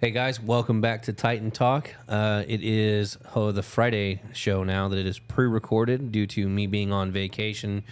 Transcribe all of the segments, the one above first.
Hey guys, welcome back to Titan Talk. It is the Friday show now that it is pre-recorded due to me being on vacation.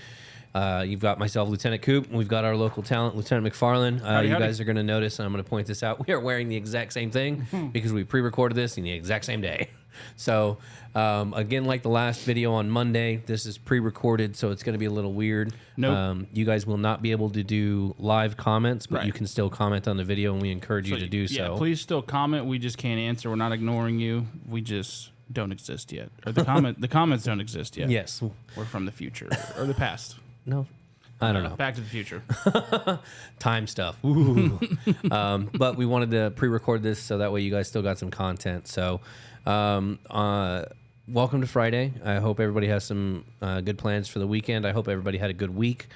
You've got myself, Lieutenant Coop, and we've got our local talent, Lieutenant McFarland. Howdy, you howdy. guys are going to notice, and I'm going to point this out, we are wearing the exact same thing because we pre-recorded this in the exact same day. So, again, like the last video on Monday, this is pre-recorded, so it's going to be a little weird. Nope. You guys will not be able to do live comments, but Right. you can still comment on the video, and we encourage you to do Yeah, so. please still comment. We just can't answer. We're not ignoring you. We just don't exist yet. Or the comments don't exist yet. Yes. We're from the future or the past. No. I don't know. Back to the future. Time stuff. Ooh. But we wanted to pre-record this so that way you guys still got some content. So, welcome to Friday. I hope everybody has some good plans for the weekend. I hope everybody had a good week.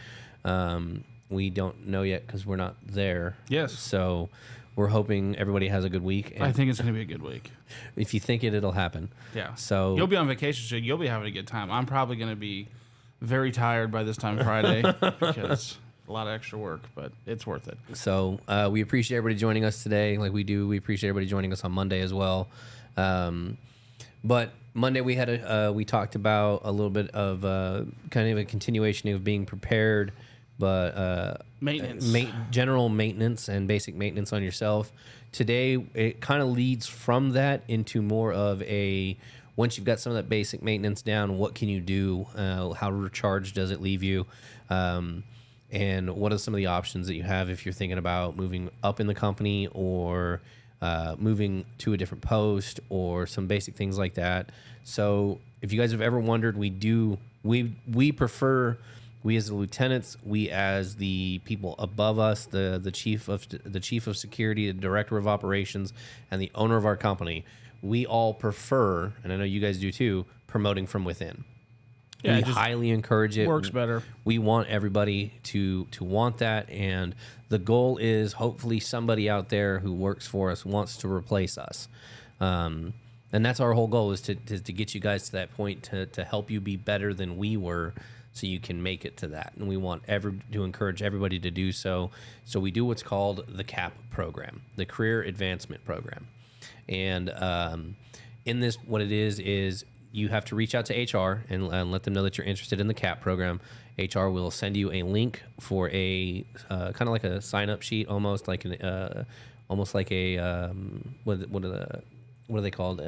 We don't know yet because we're not there. Yes. So we're hoping everybody has a good week. And I think it's going to be a good week. if you think it, it'll happen. Yeah. So You'll be on vacation, so you'll be having a good time. I'm probably going to be very tired by this time Friday because a lot of extra work, but it's worth it. So we appreciate everybody joining us today, like we do. We appreciate everybody joining us on Monday as well. But Monday we had we talked about a little bit of kind of a continuation of being prepared, but Maintenance. general maintenance and basic maintenance on yourself. Today it kind of leads from that into more of a, once you've got some of that basic maintenance down, what can you do? How recharged does it leave you? And what are some of the options that you have if you're thinking about moving up in the company or moving to a different post or some basic things like that. So if you guys have ever wondered, we prefer, we as the lieutenants, we as the people above us, the chief of security, the director of operations, and the owner of our company, we all prefer, and I know you guys do too, promoting from within. Yeah, We it just highly encourage it. works better. We want everybody to want that, and the goal is hopefully somebody out there who works for us wants to replace us. And that's our whole goal, is to get you guys to that point, to help you be better than we were, so you can make it to that. And we want to encourage everybody to do so. So we do what's called the CAP program, the Career Advancement Program. And in this, what it is you have to reach out to HR and let them know that you're interested in the CAP program. HR will send you a link for a kind of like a sign-up sheet, almost like a what are they called?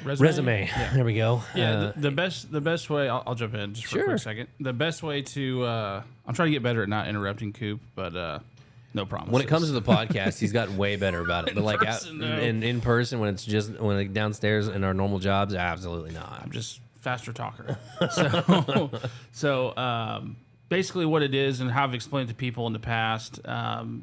Resume. Yeah. There we go. Yeah, the best way. I'll jump in just for a Sure. quick second. The best way to I'm trying to get better at not interrupting Coop, but no promises. When it comes to the podcast, he's gotten way better about it. But like person, no. in person, when it's just like downstairs in our normal jobs, absolutely not. I'm just faster talker. So basically, what it is and how I've explained to people in the past,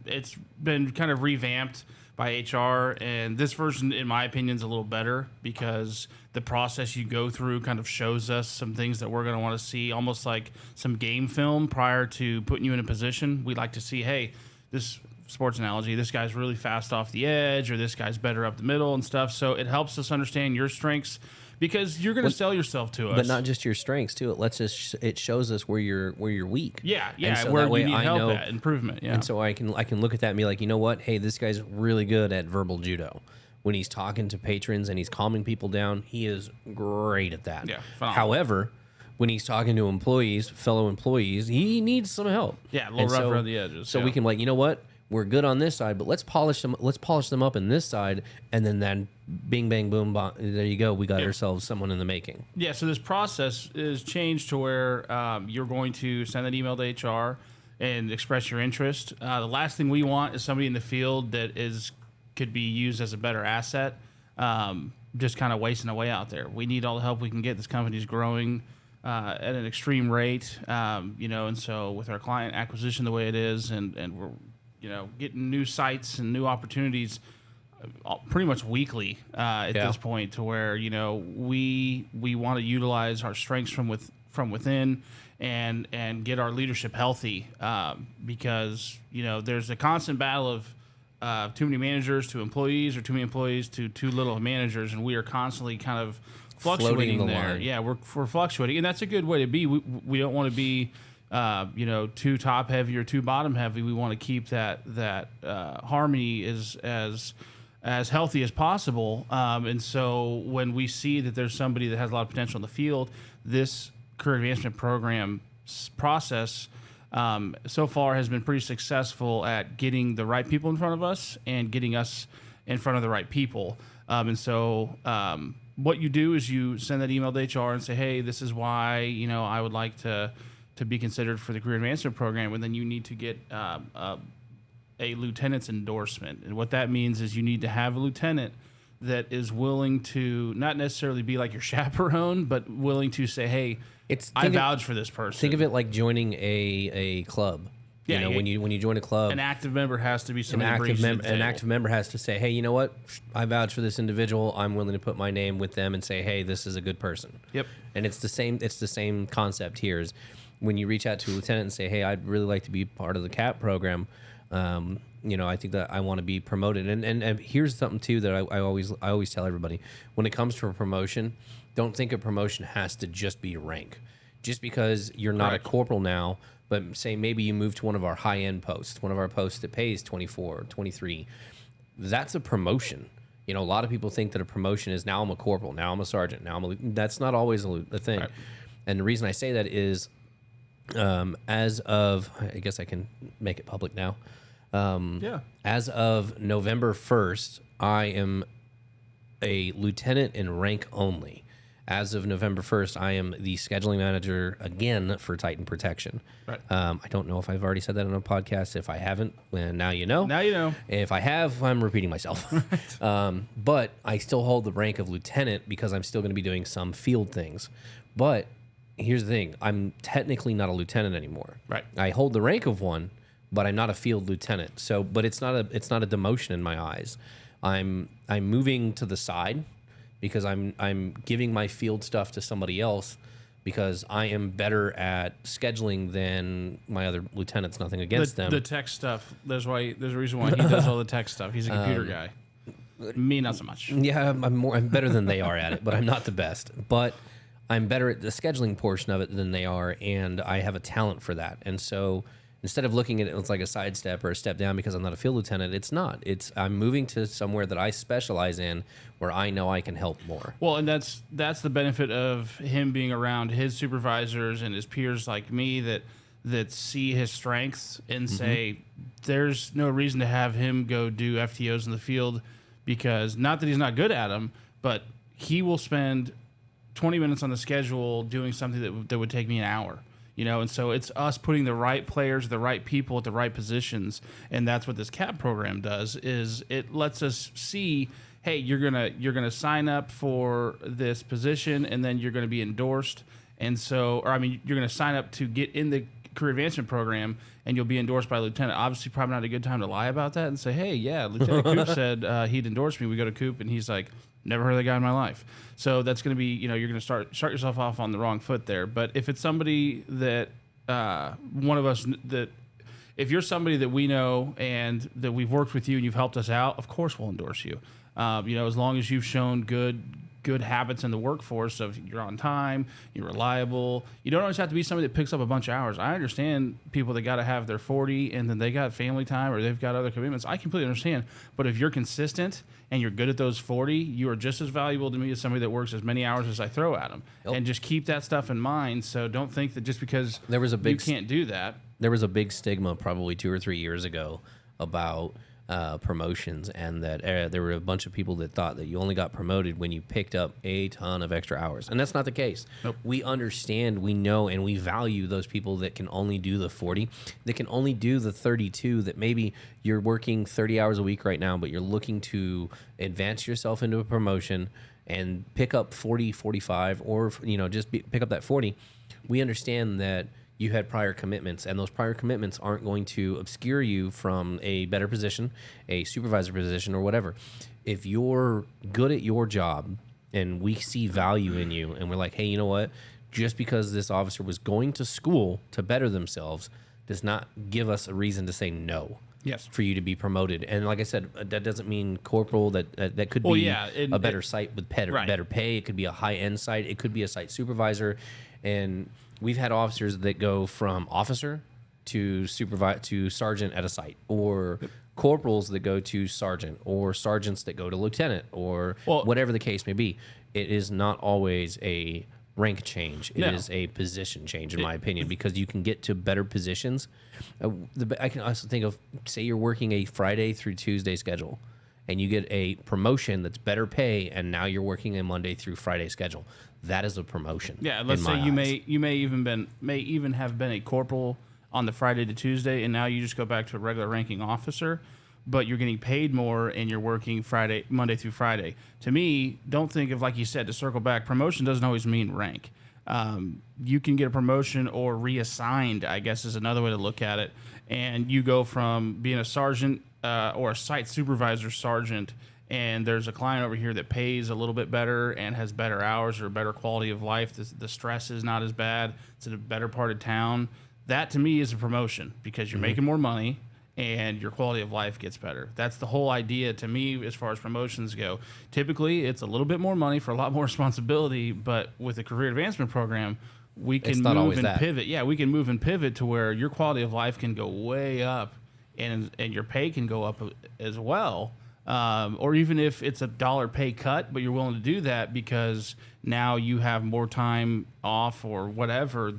it's been kind of revamped by HR, and this version, in my opinion, is a little better because the process you go through kind of shows us some things that we're going to want to see, almost like some game film prior to putting you in a position. We like to see, hey, this sports analogy, this guy's really fast off the edge, or this guy's better up the middle and stuff. So it helps us understand your strengths because you're going to sell yourself to us. But not just your strengths too. It lets us. It shows us where you're weak. Yeah, And so where that way you need I help know, at, improvement. Yeah. And so I can look at that and be like, you know what? Hey, this guy's really good at verbal judo. When he's talking to patrons and he's calming people down, he is great at that. Yeah, phenomenal. However, when he's talking to fellow employees, he needs some help. Yeah, a little And rough so- around the edges. So yeah. we can be like, you know what? We're good on this side, but let's polish them up in this side, and then bing bang boom, there you go. We got ourselves someone in the making. Yeah, so this process is changed to where you're going to send an email to HR and express your interest. The last thing we want is somebody in the field that could be used as a better asset, just kind of wasting away out there. We need all the help we can get. This company's growing at an extreme rate, and so with our client acquisition the way it is, and we're getting new sites and new opportunities pretty much weekly at this point, to where we want to utilize our strengths from within and get our leadership healthy, because there's a constant battle of too many managers to employees, or too many employees to too little managers, and we are constantly kind of fluctuating the there. line. Yeah, we're fluctuating, and that's a good way to be. We don't want to be too top heavy or too bottom heavy. We want to keep that harmony as as healthy as possible. And so when we see that there's somebody that has a lot of potential in the field, this career advancement program process so far has been pretty successful at getting the right people in front of us and getting us in front of the right people. And so what you do is you send that email to HR and say, hey, this is why, I would like to be considered for the career advancement program. And then you need to get a lieutenant's endorsement. And what that means is you need to have a lieutenant that is willing to not necessarily be like your chaperone, but willing to say, hey, I vouch for this person. Think of it like joining a club. Yeah, when you join a club, an active member has to be somebody who brings you to the table. An active member has to say, hey, you know what? I vouch for this individual. I'm willing to put my name with them and say, hey, this is a good person. Yep. And it's the same concept here is when you reach out to a lieutenant and say, hey, I'd really like to be part of the CAP program. I think that I want to be promoted. And here's something too that I always tell everybody: when it comes to a promotion, don't think a promotion has to just be rank. Just because you're not a corporal now, but say maybe you move to one of our high-end posts, one of our posts that pays 24, 23, that's a promotion. A lot of people think that a promotion is now I'm a corporal, now I'm a sergeant, that's not always a thing. Right. And the reason I say that is as of, I guess I can make it public now. As of November 1st, I am a lieutenant in rank only. As of November 1st, I am the scheduling manager again for Titan Protection. Right. I don't know if I've already said that on a podcast. If I haven't, well, now you know. Now you know. If I have, I'm repeating myself. Right. But I still hold the rank of lieutenant because I'm still going to be doing some field things. But here's the thing. I'm technically not a lieutenant anymore. Right. I hold the rank of one, but I'm not a field lieutenant. So, but it's not a demotion in my eyes. I'm moving to the side because I'm giving my field stuff to somebody else because I am better at scheduling than my other lieutenants. Nothing against them. The tech stuff. There's a reason why he does all the tech stuff. He's a computer guy. Me, not so much. Yeah, I'm better than they are at it, but I'm not the best. But I'm better at the scheduling portion of it than they are, and I have a talent for that. And so instead of looking at it as like a sidestep or a step down because I'm not a field lieutenant, it's not. I'm moving to somewhere that I specialize in where I know I can help more. Well, and that's the benefit of him being around his supervisors and his peers like me that see his strengths and say there's no reason to have him go do FTOs in the field because not that he's not good at them, but he will spend 20 minutes on the schedule doing something that would take me an hour. And so it's us putting the right players, the right people at the right positions, and that's what this CAP program does. Is it lets us see, hey, you're gonna sign up for this position, and then you're gonna be endorsed, you're gonna sign up to get in the career advancement program, and you'll be endorsed by a lieutenant. Obviously, probably not a good time to lie about that and say, hey, yeah, Lieutenant Coop said he'd endorse me. We go to Coop, and he's like, never heard of the guy in my life. So that's going to be, you're going to start yourself off on the wrong foot there. But if it's somebody that one of us that, if you're somebody that we know and that we've worked with you and you've helped us out, of course we'll endorse you. As long as you've shown good habits in the workforce of you're on time, you're reliable. You don't always have to be somebody that picks up a bunch of hours. I understand people that got to have their 40 and then they got family time or they've got other commitments. I completely understand. But if you're consistent and you're good at those 40, you are just as valuable to me as somebody that works as many hours as I throw at them. Yep. And just keep that stuff in mind. So don't think that just because you can't do that. There was a big stigma probably 2 or 3 years ago about promotions, and that there were a bunch of people that thought that you only got promoted when you picked up a ton of extra hours, and that's not the case. Nope. We understand, we know, and we value those people that can only do the 40, that can only do the 32, that maybe you're working 30 hours a week right now, but you're looking to advance yourself into a promotion and pick up 40, 45, or pick up that 40. We understand that you had prior commitments, and those prior commitments aren't going to obscure you from a better position, a supervisor position, or whatever. If you're good at your job and we see value in you and we're like, hey, you know what? Just because this officer was going to school to better themselves does not give us a reason to say no. Yes. For you to be promoted. And like I said, that doesn't mean corporal. That could be a better site with better pay. It could be a high-end site. It could be a site supervisor. And we've had officers that go from officer to sergeant at a site, or corporals that go to sergeant, or sergeants that go to lieutenant, or whatever the case may be. It is not always a rank change. It is a position change, in my opinion, because you can get to better positions. I can also think of, say you're working a Friday through Tuesday schedule, and you get a promotion that's better pay, and now you're working a Monday through Friday schedule. That is a promotion. Yeah, let's say you may even have been a corporal on the Friday to Tuesday, and now you just go back to a regular ranking officer, but you're getting paid more and you're working Monday through Friday. To me, don't think of, like you said, to circle back, promotion doesn't always mean rank. You can get a promotion or reassigned, I guess is another way to look at it. And you go from being a sergeant or a site supervisor sergeant, and there's a client over here that pays a little bit better and has better hours or better quality of life. The stress is not as bad. It's in a better part of town. That, to me, is a promotion because you're making more money and your quality of life gets better. That's the whole idea to me as far as promotions go. Typically, it's a little bit more money for a lot more responsibility, but with the career advancement program, we can move and pivot. Yeah, we can move and pivot to where your quality of life can go way up and your pay can go up as well. Or even if it's $1 pay cut, but you're willing to do that because now you have more time off or whatever.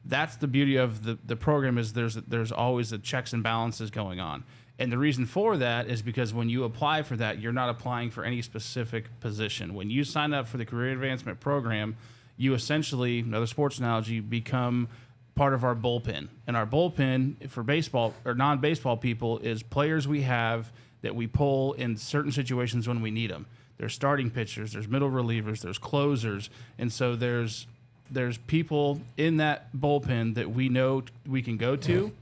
That's the beauty of the program, is there's always the checks and balances going on. And the reason for that is because when you apply for that, you're not applying for any specific position. When you sign up for the career advancement program, you essentially, another sports analogy, become part of our bullpen. And our bullpen for baseball or non-baseball people is players we have that we pull in certain situations when we need them. There's starting pitchers, there's middle relievers, there's closers. And so there's people in that bullpen that we know we can go to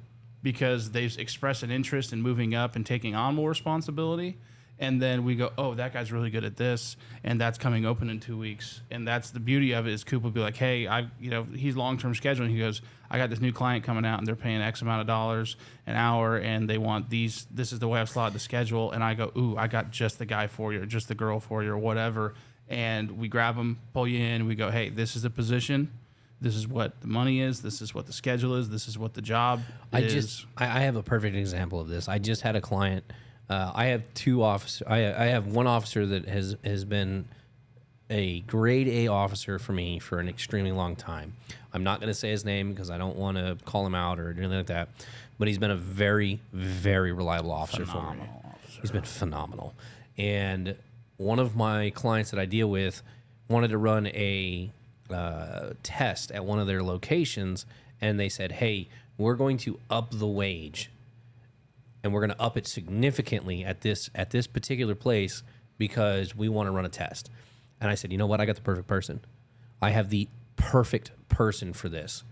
because they've expressed an interest in moving up and taking on more responsibility. And then we go, oh, that guy's really good at this, and that's coming open in 2 weeks. And that's the beauty of it, is Coop will be like, hey, he's long-term scheduling. He goes, I got this new client coming out, and they're paying X amount of dollars an hour, and they want these. This is the way I've slotted the schedule. And I go, ooh, I got just the guy for you, or just the girl for you, or whatever. And we grab them, pull you in, we go, hey, this is the position. This is what the money is. This is what the schedule is. This is what the job is. I have a perfect example of this. I just had a client. I have two officers. I have one officer that has been a grade A officer for me for an extremely long time. I'm not going to say his name because I don't want to call him out or anything like that. But he's been a very, very reliable officer for me. He's been phenomenal. And one of my clients that I deal with wanted to run a test at one of their locations, and they said, hey, we're going to up the wage, and we're going to up it significantly at this particular place because we want to run a test. And I said, you know what? I got the perfect person. I have the perfect person for this.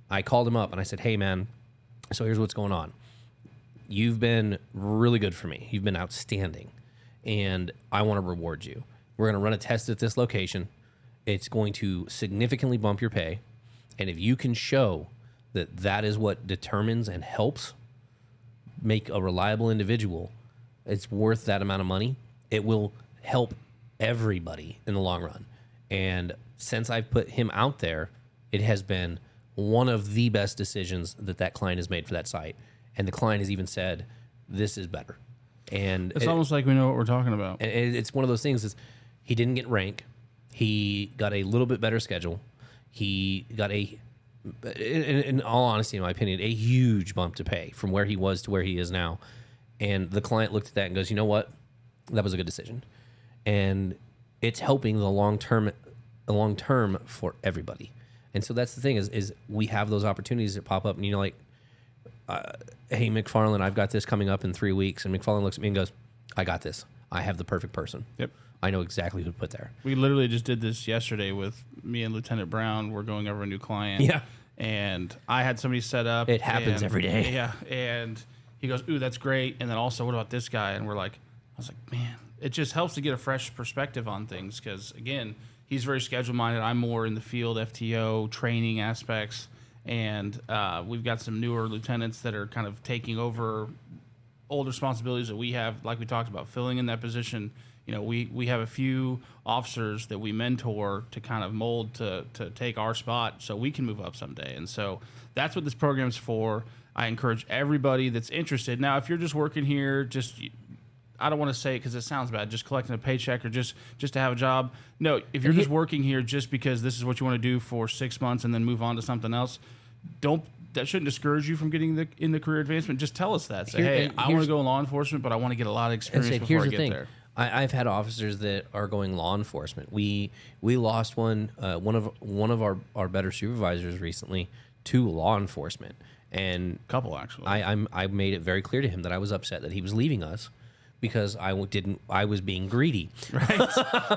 I called him up and I said, hey, man, so here's what's going on. You've been really good for me. You've been outstanding, and I want to reward you. We're going to run a test at this location. It's going to significantly bump your pay. And if you can show that that is what determines and helps make a reliable individual, it's worth that amount of money. It will help everybody in the long run. And since I've put him out there, it has been one of the best decisions that client has made for that site. And the client has even said, this is better. And it's almost like we know what we're talking about. And it's one of those things is he didn't get rank. He got a little bit better schedule. He got in all honesty, in my opinion, a huge bump to pay from where he was to where he is now. And the client looked at that and goes, you know what? That was a good decision. And it's helping the long term for everybody. And so that's the thing is we have those opportunities that pop up, and like, hey, McFarland, I've got this coming up in 3 weeks. And McFarland looks at me and goes, I got this. I have the perfect person. Yep. I know exactly who to put there. We literally just did this yesterday with me and Lieutenant Brown. We're going over a new client. Yeah. And I had somebody set up. It happens every day. Yeah. And he goes, ooh, that's great. And then also, what about this guy? And we're like, I was like, man, it just helps to get a fresh perspective on things. Because, again, he's very schedule-minded. I'm more in the field, FTO, training aspects. And we've got some newer lieutenants that are kind of taking over old responsibilities that we have, like we talked about, filling in that position. You know, we have a few officers that we mentor to kind of mold to take our spot so we can move up someday. And so that's what this program's for. I encourage everybody that's interested. Now, if you're just working here, I don't want to say it because it sounds bad, just collecting a paycheck or just to have a job. No, if you're just working here just because this is what you want to do for 6 months and then move on to something else, that shouldn't discourage you from getting in the career advancement. Just tell us that. Say, hey, I want to go in law enforcement, but I want to get a lot of experience before I get there. I've had officers that are going law enforcement. We lost one of our better supervisors recently to law enforcement, and couple actually. I made it very clear to him that I was upset that he was leaving us because I was being greedy. Right.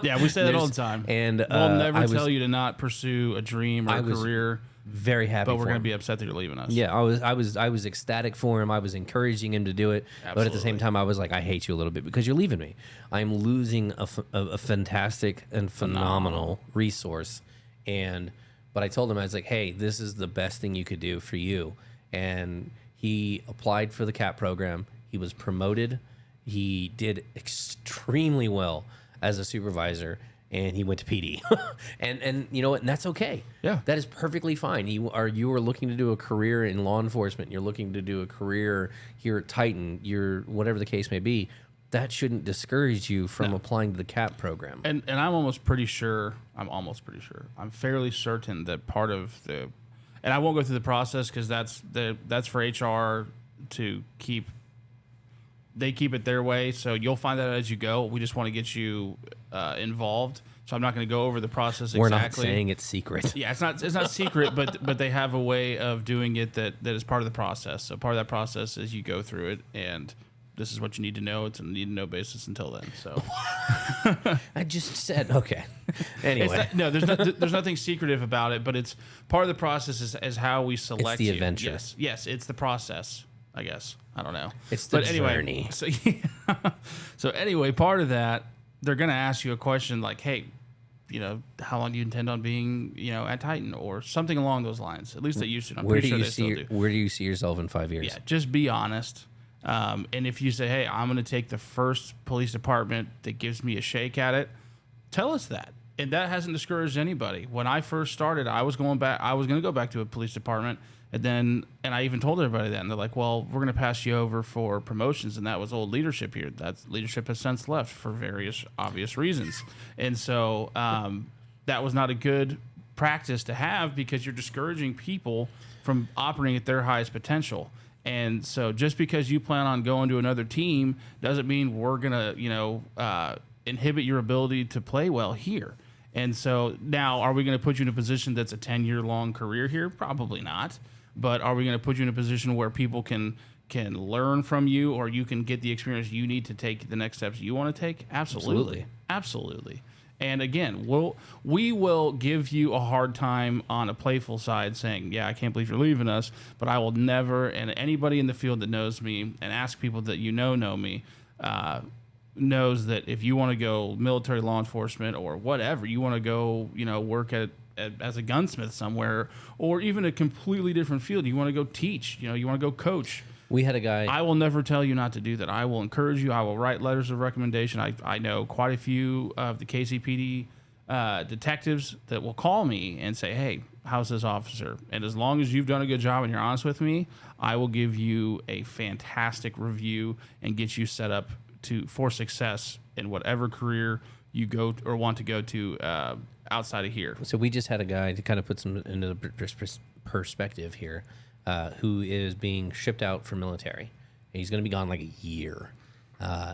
Yeah, we say that all the time. And we'll never tell you to not pursue a dream or a career. Very happy, but we're going to him. be upset that you're leaving us. Yeah, I was ecstatic for him. I was encouraging him to do it, Absolutely. but at the same time, I was like, I hate you a little bit because you're leaving me. I'm losing a fantastic and phenomenal resource, but I told him, I was like, hey, this is the best thing you could do for you, and he applied for the CAP program. He was promoted. He did extremely well as a supervisor. And he went to PD, and you know what? And that's okay. Yeah, that is perfectly fine. You are looking to do a career in law enforcement. You're looking to do a career here at Titan. You're whatever the case may be. That shouldn't discourage you from applying to the CAP program. And I'm almost pretty sure. I'm fairly certain that part of the, and I won't go through the process because that's for HR to keep. They keep it their way, so you'll find that as you go. We just want to get you involved, so I'm not going to go over the process exactly. We're not saying it's secret. Yeah, it's not secret, but they have a way of doing it that is part of the process. So part of that process is you go through it, and this is what you need to know. It's a need to know basis until then. So I just said okay. Anyway, there's nothing secretive about it, but it's part of the process is how we select. It's the adventure. Yes, it's the process. I guess. I don't know. It's the journey. So anyway, part of that, they're going to ask you a question like, hey, how long do you intend on being, at Titan or something along those lines? At least they used to. I'm pretty sure they still do. Where do you see yourself in 5 years? Yeah, just be honest. And if you say, hey, I'm going to take the first police department that gives me a shake at it, tell us that. And that hasn't discouraged anybody. When I first started, I was going to go back to a police department. And I even told everybody that, and they're like, well, we're going to pass you over for promotions. And that was old leadership here. That leadership has since left for various obvious reasons. And so that was not a good practice to have because you're discouraging people from operating at their highest potential. And so just because you plan on going to another team doesn't mean we're going to, inhibit your ability to play well here. And so now, are we going to put you in a position that's a 10-year-long career here? Probably not. But are we going to put you in a position where people can learn from you, or you can get the experience you need to take the next steps you want to take? Absolutely. And again, we will give you a hard time on a playful side saying, yeah, I can't believe you're leaving us, but I will never, and anybody in the field that knows me and ask people that know me, knows that if you want to go military law enforcement or whatever, you want to go, work as a gunsmith somewhere, or even a completely different field, you want to go teach, you want to go coach. We had a guy. I will never tell you not to do that. I will encourage you. I will write letters of recommendation. I know quite a few of the KCPD detectives that will call me and say, hey, how's this officer? And as long as you've done a good job and you're honest with me, I will give you a fantastic review and get you set up for success in whatever career you go or want to go to outside of here. So we just had a guy to kind of put some into the perspective here, who is being shipped out for military. And he's going to be gone like a year.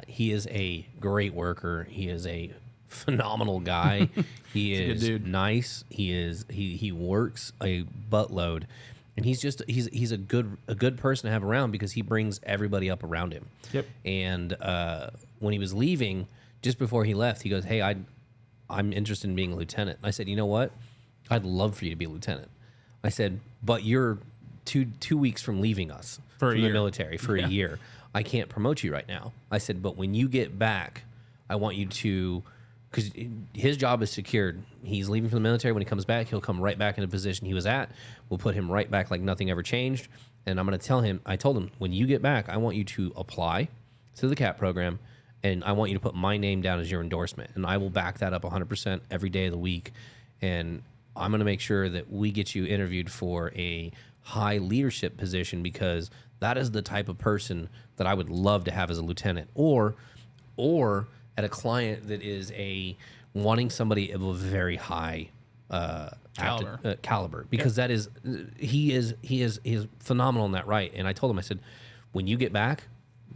He is a great worker. He is a phenomenal guy. He is nice. He works a buttload. And he's a good person to have around because he brings everybody up around him. Yep. And when he was leaving, just before he left, he goes, hey, I'm interested in being a lieutenant. I said, you know what? I'd love for you to be a lieutenant. I said, but you're two weeks from leaving us from the military for a year. I can't promote you right now. I said, but when you get back, I want you to, because his job is secured. He's leaving for the military. When he comes back, he'll come right back in the position he was at. We'll put him right back like nothing ever changed. And I'm going to tell him, I told him, when you get back, I want you to apply to the CAP program, and I want you to put my name down as your endorsement. And I will back that up 100% every day of the week. And I'm going to make sure that we get you interviewed for a high leadership position, because that is the type of person that I would love to have as a lieutenant, or at a client that is wanting somebody of a very high caliber, because that is he is phenomenal in that, right? And I told him, I said, when you get back,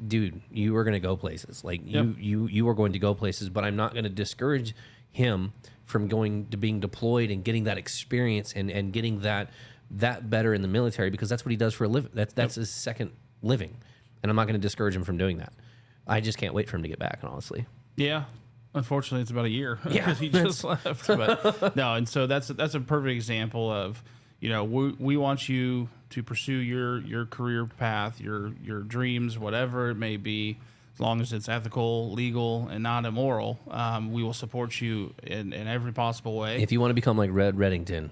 dude, you are going to go places. Like you are going to go places, but I'm not going to discourage him from going to being deployed and getting that experience and getting that better in the military, because that's what he does for a living. That's his second living, and I'm not going to discourage him from doing that. I just can't wait for him to get back, honestly. Yeah. Unfortunately, it's about a year Yeah, he just left. But no, and so that's a perfect example of, we want you to pursue your career path, your dreams, whatever it may be, as long as it's ethical, legal, and not immoral. We will support you in every possible way. If you want to become like Red Reddington,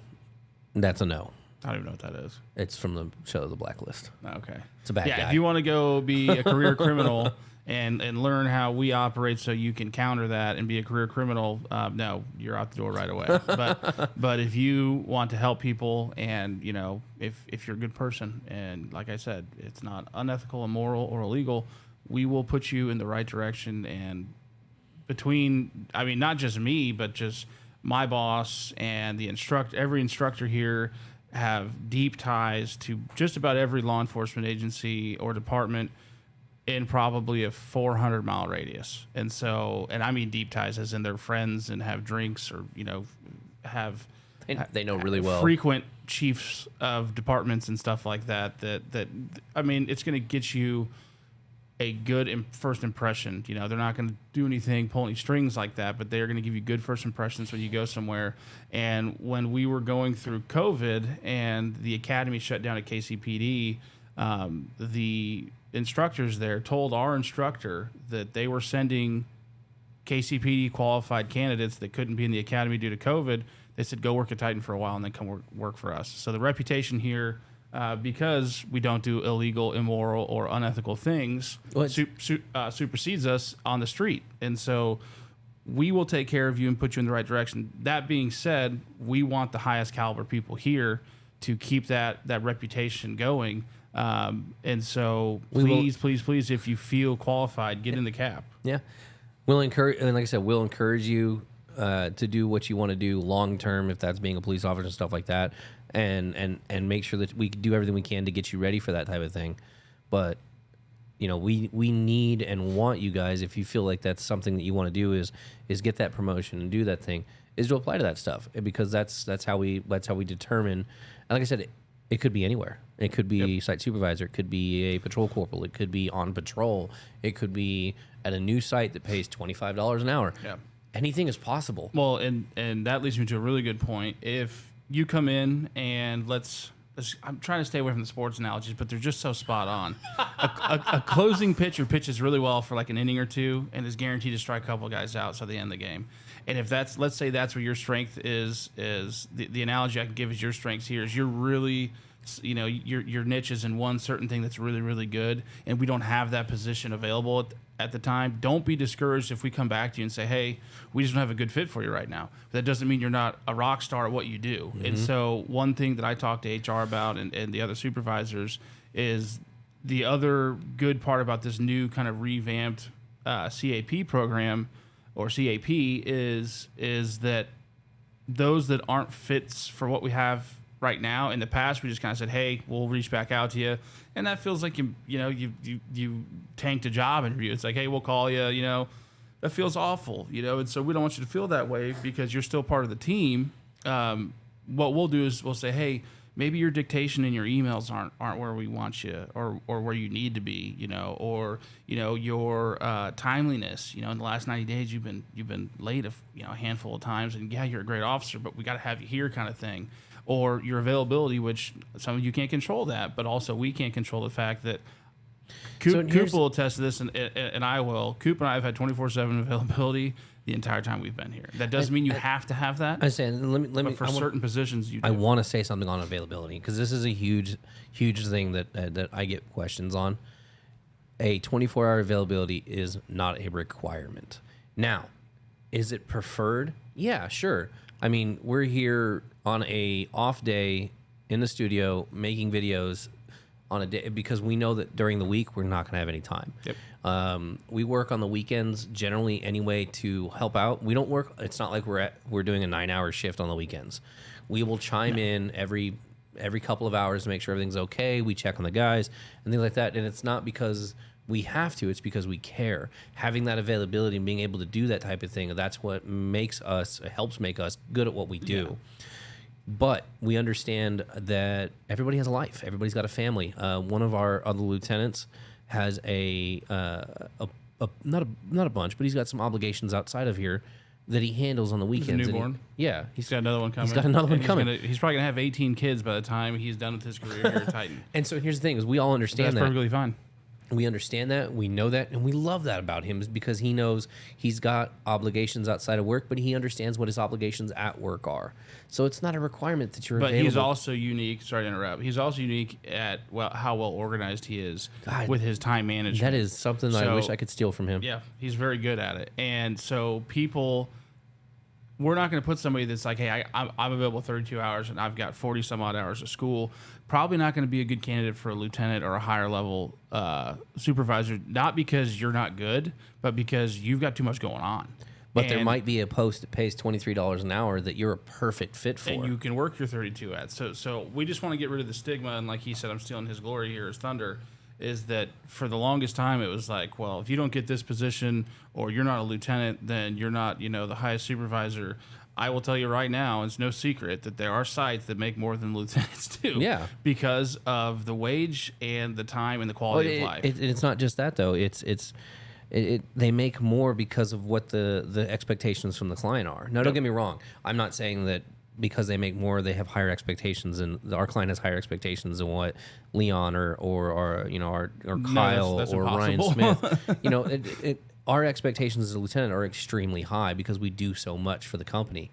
that's a no. I don't even know what that is. It's from the show The Blacklist. Okay. It's a bad guy. If you want to go be a career criminal and learn how we operate so you can counter that and be a career criminal, no, you're out the door right away. But if you want to help people, and, if you're a good person, and like I said, it's not unethical, immoral, or illegal, we will put you in the right direction. And not just me, but just my boss and the every instructor here have deep ties to just about every law enforcement agency or department in probably a 400-mile radius. And I mean deep ties as in they're friends and have drinks, or, have... They know really well. Frequent chiefs of departments and stuff like that, it's going to get you a good first impression. They're not going to do anything, pull any strings like that, but they're going to give you good first impressions when you go somewhere. And when we were going through COVID and the academy shut down at KCPD, the instructors there told our instructor that they were sending KCPD qualified candidates that couldn't be in the academy due to COVID. They said, go work at Titan for a while and then come work for us. So the reputation here, because we don't do illegal, immoral, or unethical things, supersedes us on the street. And so we will take care of you and put you in the right direction. That being said, we want the highest caliber people here to keep that reputation going. And so please, if you feel qualified, get in the cap. Yeah. We'll encourage, and like I said, we'll encourage you to do what you want to do long term, if that's being a police officer and stuff like that, and make sure that we do everything we can to get you ready for that type of thing. But we need and want you guys, if you feel like that's something that you want to do, is get that promotion and do that thing, is to apply to that stuff, because that's how we determine. And like I said, it could be anywhere. It could be site supervisor. It could be a patrol corporal. It could be on patrol. It could be at a new site that pays $25 an hour. Yeah. Anything is possible. Well, and that leads me to a really good point. If you come in and I'm trying to stay away from the sports analogies, but they're just so spot on. A closing pitcher pitches really well for like an inning or two and is guaranteed to strike a couple of guys out so they end the game. And if let's say that's where your strength is the analogy I can give is your strengths here is you're really, your niche is in one certain thing that's really, really good, and we don't have that position available at the time. Don't be discouraged if we come back to you and say, hey, we just don't have a good fit for you right now. But that doesn't mean you're not a rock star at what you do. Mm-hmm. And so one thing that I talk to HR about and the other supervisors is the other good part about this new kind of revamped CAP program or CAP is that those that aren't fits for what we have right now. In the past, we just kind of said, hey, we'll reach back out to you. And that feels like you tanked a job interview. It's like, hey, we'll call you, that feels awful, and so we don't want you to feel that way because you're still part of the team. What we'll do is we'll say, hey, maybe your dictation and your emails aren't where we want you or where you need to be, or your timeliness, in the last 90 days you've been late a handful of times, and yeah, you're a great officer, but we got to have you here, kind of thing. Or your availability, which some of you can't control that, but also we can't control the fact that Coop will attest to this, and I will. Coop and I have had 24/7 availability the entire time we've been here. That doesn't mean you have to have that. I say, let me. But for certain positions, you do. I want to say something on availability, because this is a huge thing that I get questions on. A 24-hour availability is not a requirement. Now, is it preferred? Yeah, sure. I mean, we're here on a off day in the studio making videos on a day, because we know that during the week we're not going to have any time. Yep. We work on the weekends generally anyway to help out. We don't work. It's not like we're doing a 9-hour shift on the weekends. We will chime in every couple of hours to make sure everything's okay. We check on the guys and things like that. And it's not because we have to, it's because we care. Having that availability and being able to do that type of thing, that's what helps make us good at what we do. Yeah. But we understand that everybody has a life. Everybody's got a family. One of our other lieutenants has not a bunch, but he's got some obligations outside of here that he handles on the weekends. He's a newborn. He's got another one coming. He's got another one coming. He's probably gonna have 18 kids by the time he's done with his career here at Titan. And so here's the thing: is we all understand That's perfectly fine. We understand that, we know that, and we love that about him, is because he knows he's got obligations outside of work, but he understands what his obligations at work are. So it's not a requirement that you're available. But he's also unique. Sorry to interrupt. He's also unique at how well organized he is with his time management. That is something I wish I could steal from him. Yeah, he's very good at it. And so we're not going to put somebody that's like, hey, I'm available 32 hours and I've got 40 some odd hours of school. Probably not going to be a good candidate for a lieutenant or a higher level supervisor, not because you're not good, but because you've got too much going on. But there might be a post that pays $23 an hour that you're a perfect fit for. And you can work your 32 at. So we just want to get rid of the stigma. And like he said, I'm stealing his glory here as Thunder, is that for the longest time it was like, well, if you don't get this position or you're not a lieutenant, then you're not, the highest supervisor. I will tell you right now, it's no secret that there are sites that make more than lieutenants do. Yeah. Because of the wage and the time and the quality of life. It's not just that, though. They make more because of what the expectations from the client are. Now, don't get me wrong. I'm not saying that because they make more, they have higher expectations, and our client has higher expectations than what Leon or Kyle that's or Ryan impossible. Smith. Our expectations as a lieutenant are extremely high because we do so much for the company.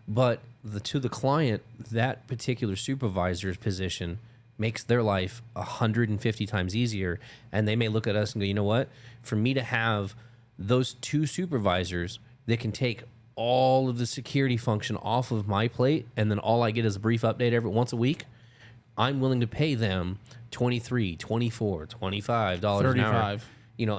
But to the client, that particular supervisor's position makes their life 150 times easier, and they may look at us and go, you know what? For me to have those two supervisors that can take all of the security function off of my plate, and then all I get is a brief update once a week, I'm willing to pay them $23, $24, $25 an hour.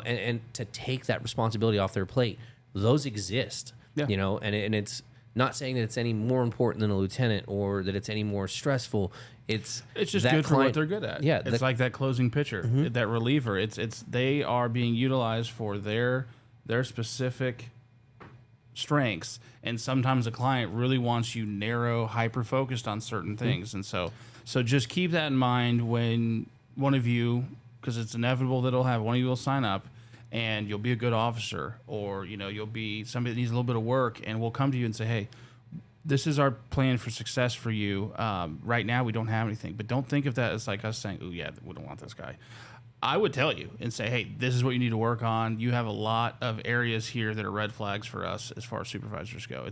And to take that responsibility off their plate. Those exist. Yeah. And it's not saying that it's any more important than a lieutenant or that it's any more stressful. It's just good for what they're good at. Yeah, it's like that closing pitcher, that reliever. It's they are being utilized for their specific strengths, and sometimes a client really wants you narrow, hyper focused on certain things, and so just keep that in mind when one of you, because it's inevitable that one of you will sign up, and you'll be a good officer, or you'll be somebody that needs a little bit of work, and we'll come to you and say, hey, this is our plan for success for you. Right now we don't have anything, but don't think of that as like us saying, oh yeah, we don't want this guy. I would tell you and say, hey, this is what you need to work on. You have a lot of areas here that are red flags for us as far as supervisors go.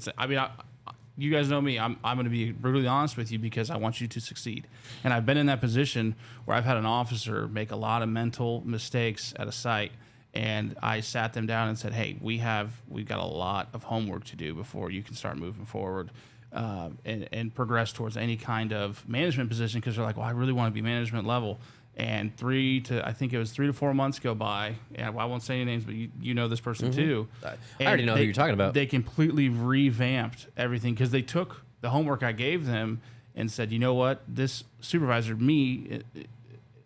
You guys know me. I'm going to be brutally honest with you because I want you to succeed. And I've been in that position where I've had an officer make a lot of mental mistakes at a site, and I sat them down and said, hey, we've got a lot of homework to do before you can start moving forward and progress towards any kind of management position, because they're like, well, I really want to be management level. And 3 to 4 months go by, and I won't say any names, but you know this person too. I already know who you're talking about. They completely revamped everything because they took the homework I gave them and said, you know what, this supervisor, me,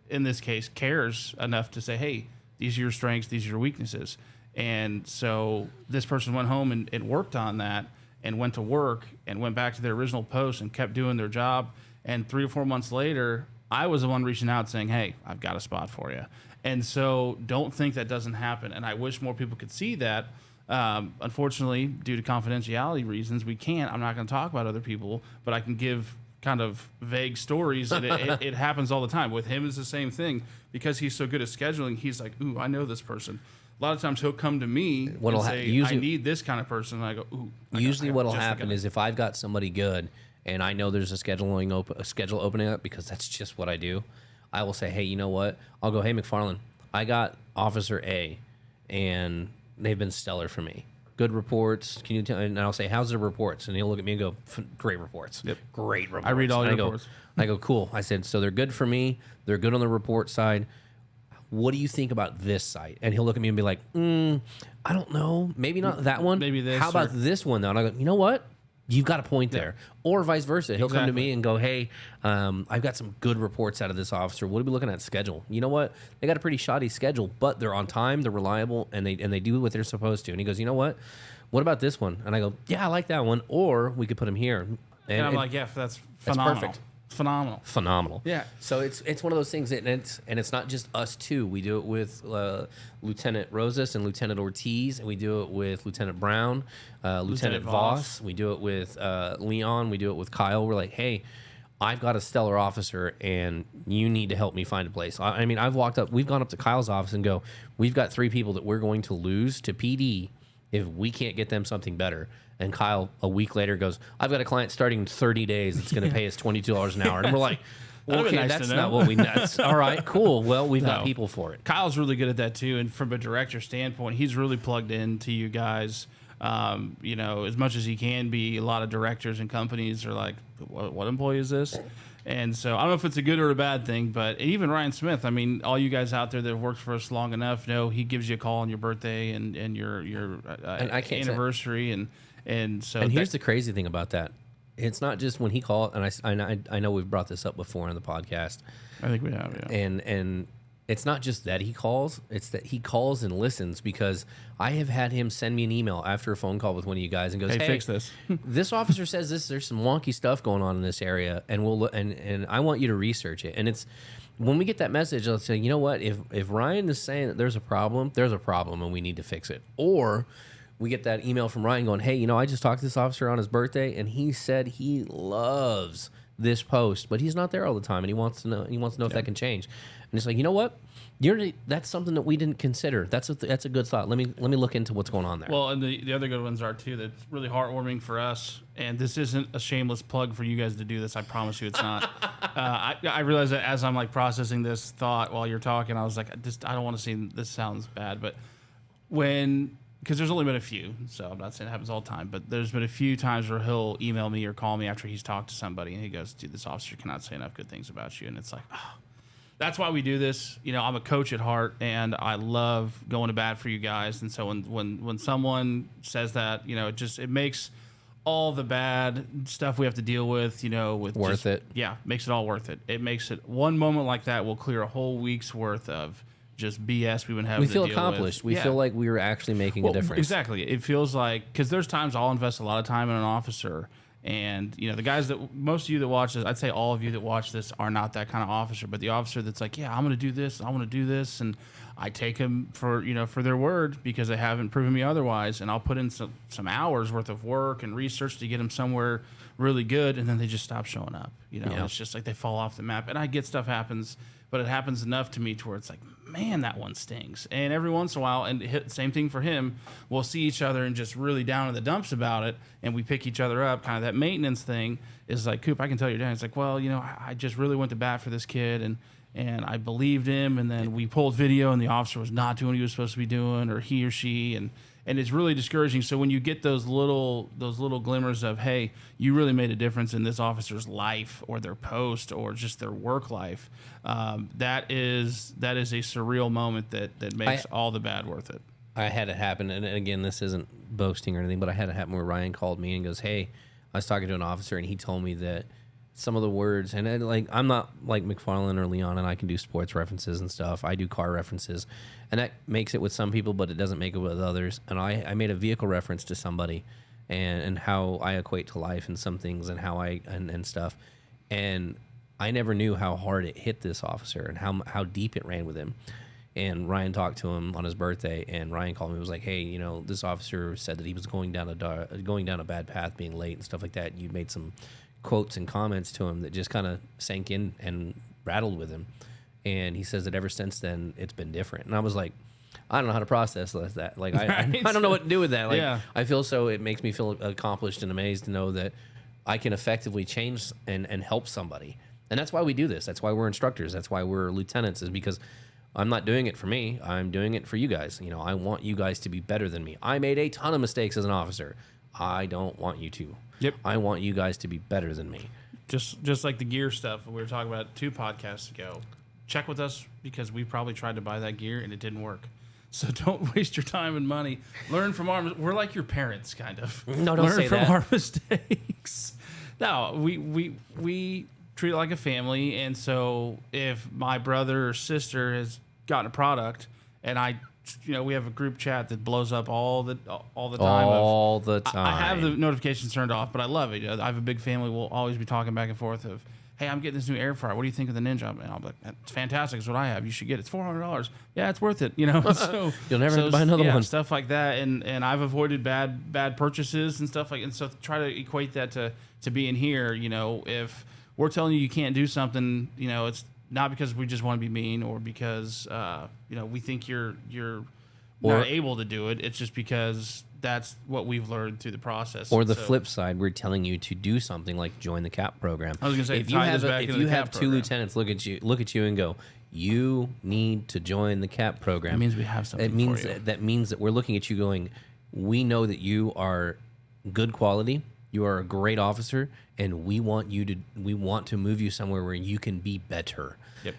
in this case, cares enough to say, hey, these are your strengths, these are your weaknesses. And so this person went home and worked on that and went to work and went back to their original post and kept doing their job. And 3 to 4 months later, I was the one reaching out saying, hey, I've got a spot for you. And so don't think that doesn't happen. And I wish more people could see that. Unfortunately, due to confidentiality reasons, we can't. I'm not going to talk about other people, but I can give kind of vague stories. And it happens all the time. With him, it's the same thing. Because he's so good at scheduling, he's like, ooh, I know this person. A lot of times he'll come to me and say, I need this kind of person. And I go, ooh. Usually what'll happen is if I've got somebody good, and I know there's a schedule opening up, because that's just what I do, I will say, hey, you know what? I'll go, hey, McFarland, I got Officer A, and they've been stellar for me. good reports. Can you tell? And I'll say, how's the reports? And he'll look at me and go, great reports. Yep. Great reports. I read all your And reports. I go, cool. I said, so they're good for me. They're good on the report side. What do you think about this site? And he'll look at me and be like, I don't know. Maybe not that one. Maybe this, How about or- this one, though? And I go, you know what? You've got a point there. Or vice versa. He'll come to Exactly. me and go, hey, I've got some good reports out of this officer. What are we looking at schedule? You know what? They got a pretty shoddy schedule, but they're on time, they're reliable, and they do what they're supposed to. And he goes, you know what? What about this one? And I go, yeah, I like that one. Or we could put him here. And I'm like, yeah, that's phenomenal. perfect. Phenomenal. Phenomenal. Yeah. So it's one of those things, and it's not just us two. We do it with Lieutenant Rosas and Lieutenant Ortiz, and we do it with Lieutenant Brown, Lieutenant Voss. We do it with Leon. We do it with Kyle. We're like, hey, I've got a stellar officer, and you need to help me find a place. I mean, we've gone up to Kyle's office and go, we've got 3 people that we're going to lose to PD if we can't get them something better. And Kyle, a week later, goes, I've got a client starting in 30 days that's going to pay us $22 an hour. And we're like, well, That'd be okay, nice to that's know. not what we that's all right, cool. Well, we've got No. people for it. Kyle's really good at that too, and from a director standpoint, he's really plugged into you guys. You know, as much as he can be. A lot of directors and companies are like, "What employee is this?" And so I don't know if it's a good or a bad thing, but even Ryan Smith. I mean, all you guys out there that have worked for us long enough know he gives you a call on your birthday and your I can't say- anniversary, and so And here's the crazy thing about that. It's not just when he called, and I know we've brought this up before on the podcast, I think we have, yeah. and it's not just that he calls, it's that he calls and listens, because I have had him send me an email after a phone call with one of you guys and goes, Hey, hey, fix this. this officer says this, there's some wonky stuff going on in this area, and we'll and I want you to research it. And it's when we get that message, I'll say, you know what, if Ryan is saying that there's a problem and we need to fix it. Or we get that email from Ryan going, hey, you know, I just talked to this officer on his birthday, and he said he loves this post, but he's not there all the time, and he wants to know if that can change. And it's like, you know what, that's something that we didn't consider. That's a good thought. Let me look into what's going on there. Well, and the other good ones are too. That's really heartwarming for us. And this isn't a shameless plug for you guys to do this. I promise you, it's not. I realize that as I'm like processing this thought while you're talking, I was like, I don't want to say this sounds bad, but because there's only been a few, so I'm not saying it happens all the time, but there's been a few times where he'll email me or call me after he's talked to somebody, and he goes, dude, this officer cannot say enough good things about you. And it's like, oh, that's why we do this. You know, I'm a coach at heart, and I love going to bat for you guys. And so when someone says that, you know, it makes all the bad stuff we have to deal with, you know, Worth it. Yeah, makes it all worth it. It makes it, one moment like that will clear a whole week's worth of just BS we've been having we to feel deal accomplished. with. We feel like we were actually making a difference. Exactly. It feels like, because there's times I'll invest a lot of time in an officer, and you know, the guys that, most of you that watch this, I'd say all of you that watch this are not that kind of officer, but the officer that's like, yeah, I'm going to do this, I want to do this, and I take them for their word, because they haven't proven me otherwise, and I'll put in some hours worth of work and research to get them somewhere really good, and then they just stop showing up. You know, Yeah. It's just like they fall off the map, and I get stuff happens, but it happens enough to me to where it's like, man, that one stings. And every once in a while, and same thing for him, we'll see each other and just really down in the dumps about it, and we pick each other up. Kind of that maintenance thing is like, Coop, I can tell your dad. It's like, well, you know, I just really went to bat for this kid, and I believed him, and then we pulled video, and the officer was not doing what he was supposed to be doing, or he or she, and it's really discouraging. So when you get those little glimmers of, hey, you really made a difference in this officer's life, or their post, or just their work life, that is a surreal moment that makes all the bad worth it. I had it happen, and again, this isn't boasting or anything, but I had it happen where Ryan called me and goes, hey, I was talking to an officer, and he told me that some of the words, and like, I'm not like McFarland or Leon, and I can do sports references and stuff. I do car references, and that makes it with some people, but it doesn't make it with others. And I made a vehicle reference to somebody, and how I equate to life and some things, and how and stuff. And I never knew how hard it hit this officer, and how deep it ran with him. And Ryan talked to him on his birthday, and Ryan called me and was like, hey, you know, this officer said that he was going down a bad path, being late and stuff like that. You made some quotes and comments to him that just kind of sank in and rattled with him. And he says that ever since then, it's been different. And I was like, I don't know how to process that. Like, I don't know what to do with that. Like, Yeah. it makes me feel accomplished and amazed to know that I can effectively change and help somebody. And that's why we do this. That's why we're instructors. That's why we're lieutenants, is because I'm not doing it for me. I'm doing it for you guys. You know, I want you guys to be better than me. I made a ton of mistakes as an officer. I don't want you to. Yep. I want you guys to be better than me. Just like the gear stuff we were talking about 2 podcasts ago. Check with us because we probably tried to buy that gear and it didn't work. So don't waste your time and money. Learn from we're like your parents, kind of. No, don't Learn say from that. our mistakes. No, we treat it like a family, and so if my brother or sister has gotten a product, and we have a group chat that blows up all the time. All the time. I have the notifications turned off, but I love it. I have a big family. We'll always be talking back and forth of, hey, I'm getting this new air fryer. What do you think of the Ninja? And I'll be like, that's fantastic. It's what I have. You should get it. It's $400. Yeah, it's worth it. You know, so You'll never have to buy another one. Stuff like that, and I've avoided bad purchases and stuff and so try to equate that to being here. You know, if we're telling you can't do something, you know, it's not because we just want to be mean or because we think you're not able to do it. It's just because that's what we've learned through the process. Or the flip side, we're telling you to do something like join the CAP program. I was going to say, if you have 2 lieutenants look at you and go, you need to join the CAP program. It means we have something. That means that we're looking at you going, we know that you are good quality, you are a great officer, and we want to move you somewhere where you can be better. Yep.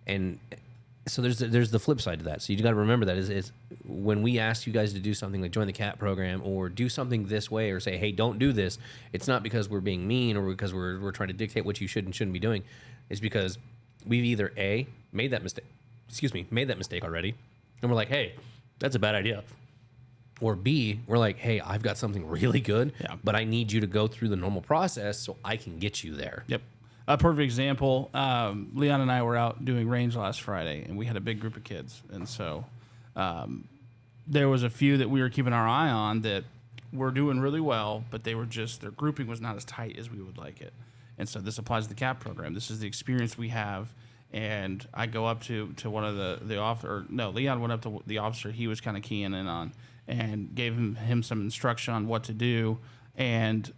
And so there's the flip side to that. So you got to remember that is when we ask you guys to do something like join the CAP program or do something this way or say, hey, don't do this. It's not because we're being mean or because we're trying to dictate what you should and shouldn't be doing. It's because we've either made that mistake already, and we're like, hey, that's a bad idea. Or B, we're like, hey, I've got something really good, but I need you to go through the normal process so I can get you there. Yep. A perfect example, Leon and I were out doing range last Friday, and we had a big group of kids. And so there was a few that we were keeping our eye on that were doing really well, but their grouping was not as tight as we would like it. And so this applies to the CAP program. This is the experience we have. And I go up to one of the officer, Leon went up to the officer he was kind of keying in on and gave him some instruction on what to do. And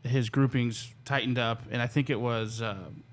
his groupings tightened up, and I think it was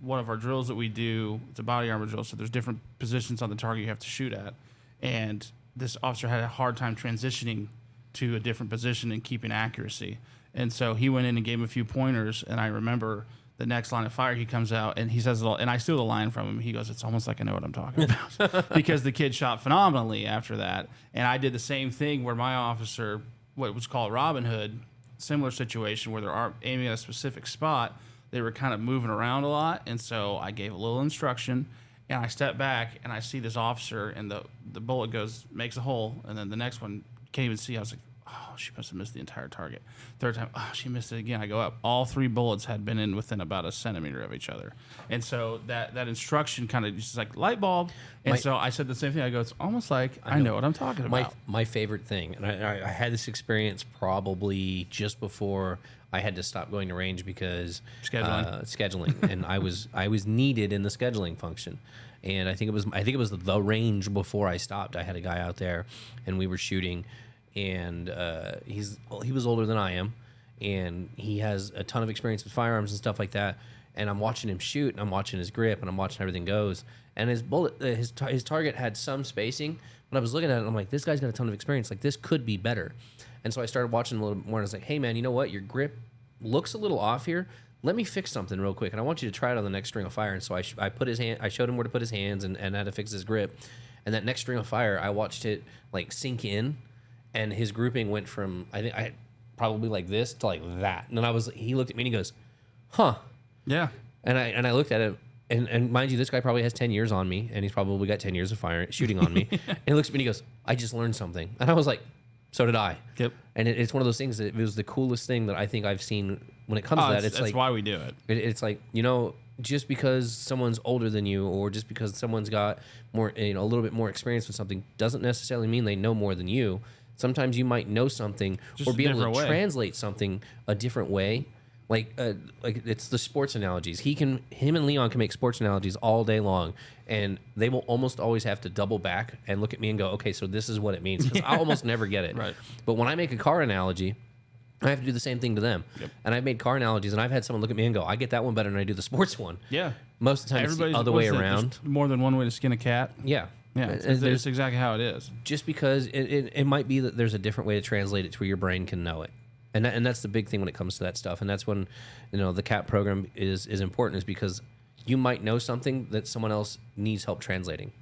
one of our drills that we do. It's a body armor drill, so there's different positions on the target you have to shoot at. And this officer had a hard time transitioning to a different position and keeping accuracy. And so he went in and gave him a few pointers, and I remember the next line of fire, he comes out, and he says, and I steal the line from him. He goes, it's almost like I know what I'm talking about. Because the kid shot phenomenally after that. And I did the same thing where my officer, what was called Robin Hood, similar situation where they're aiming at a specific spot. They were kind of moving around a lot, and so I gave a little instruction, and I stepped back, and I see this officer, and the bullet makes a hole, and then the next one can't even see. I was like, oh, she must have missed the entire target. Third time, oh, she missed it again. I go up. All 3 bullets had been in within about a centimeter of each other, and so that instruction kind of just like light bulb. And so I said the same thing. I go, it's almost like I know what I'm talking about. My favorite thing, and I had this experience probably just before I had to stop going to range because scheduling, and I was needed in the scheduling function. And I think it was the range before I stopped. I had a guy out there, and we were shooting, and he was older than I am, and he has a ton of experience with firearms and stuff like that. And I'm watching him shoot, and I'm watching his grip, and I'm watching everything goes. And his bullet, his target had some spacing, but I was looking at it, and I'm like, this guy's got a ton of experience. Like, this could be better. And so I started watching a little more, and I was like, hey, man, you know what? Your grip looks a little off here. Let me fix something real quick, and I want you to try it on the next string of fire. And so I showed him where to put his hands and how to fix his grip. And that next string of fire, I watched it like sink in, and his grouping went from I probably like this to like that. And then he looked at me and he goes, huh. Yeah. And I looked at it, and mind you, this guy probably has 10 years on me, and he's probably got 10 years of shooting on me. And he looks at me and he goes, I just learned something. And I was like, so did I. Yep. And it's one of those things that it was the coolest thing that I think I've seen when it comes to that. That's like why we do it. It's like, just because someone's older than you, or just because someone's got more, a little bit more experience with something, doesn't necessarily mean they know more than you. Sometimes you might know something just or be able to way. translate something a different way. Like it's the sports analogies. Him and Leon can make sports analogies all day long, and they will almost always have to double back and look at me and go, okay, so this is what it means. Because I almost never get it. Right. But when I make a car analogy, I have to do the same thing to them. And I've made car analogies, and I've had someone look at me and go, I get that one better than I do the sports one. Yeah. Most of the time, it's the other way around. There's more than one way to skin a cat. Yeah. Yeah, it's exactly how it is. Just because it might be that there's a different way to translate it to where your brain can know it. And that's the big thing when it comes to that stuff. And that's when, the CAP program is important, is because you might know something that someone else needs help translating.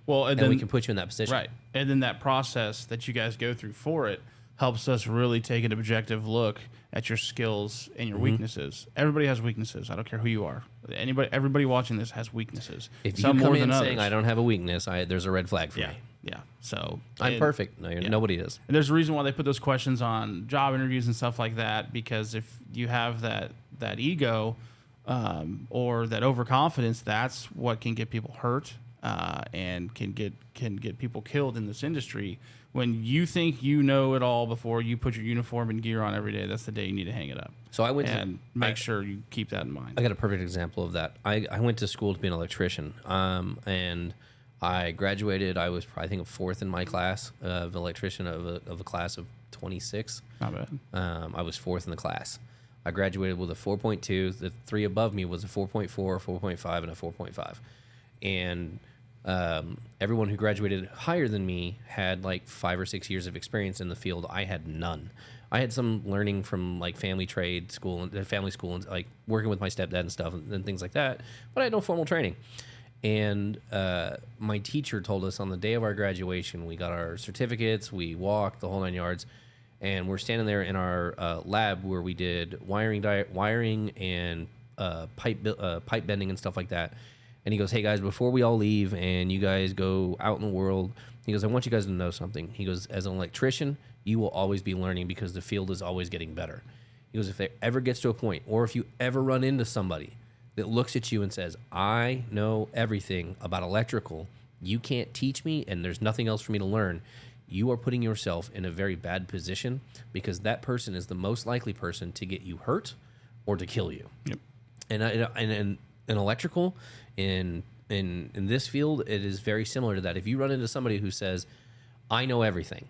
Well, and then we can put you in that position. Right. And then that process that you guys go through for it helps us really take an objective look at your skills and your weaknesses. Everybody has weaknesses. I don't care who you are. Everybody watching this has weaknesses. If you come in saying I don't have a weakness, there's a red flag for me. Yeah. So I'm perfect. No, nobody is. And there's a reason why they put those questions on job interviews and stuff like that, because if you have that ego or that overconfidence, that's what can get people hurt and can get people killed in this industry. When you think you know it all before you put your uniform and gear on every day, that's the day you need to hang it up. So I went make sure you keep that in mind. I got a perfect example of that. I went to school to be an electrician, and I graduated. I was, I think, fourth in my class of electrician of a class of 26. Not bad. I was fourth in the class. I graduated with a 4.2. The three above me was a 4.4, 4.5, and a 4.5. And everyone who graduated higher than me had like 5 or 6 years of experience in the field. I had none. I had some learning from like family school and like working with my stepdad and stuff and things like that, but I had no formal training. And my teacher told us on the day of our graduation, we got our certificates, we walked the whole 9 yards, and we're standing there in our lab where we did wiring and pipe bending and stuff like that. And he goes, hey, guys, before we all leave and you guys go out in the world, he goes, I want you guys to know something. He goes, as an electrician, you will always be learning because the field is always getting better. He goes, if there ever gets to a point, or if you ever run into somebody that looks at you and says, I know everything about electrical, you can't teach me, and there's nothing else for me to learn, you are putting yourself in a very bad position, because that person is the most likely person to get you hurt or to kill you. Yep. And in electrical, in this field, it is very similar to that. If you run into somebody who says, I know everything,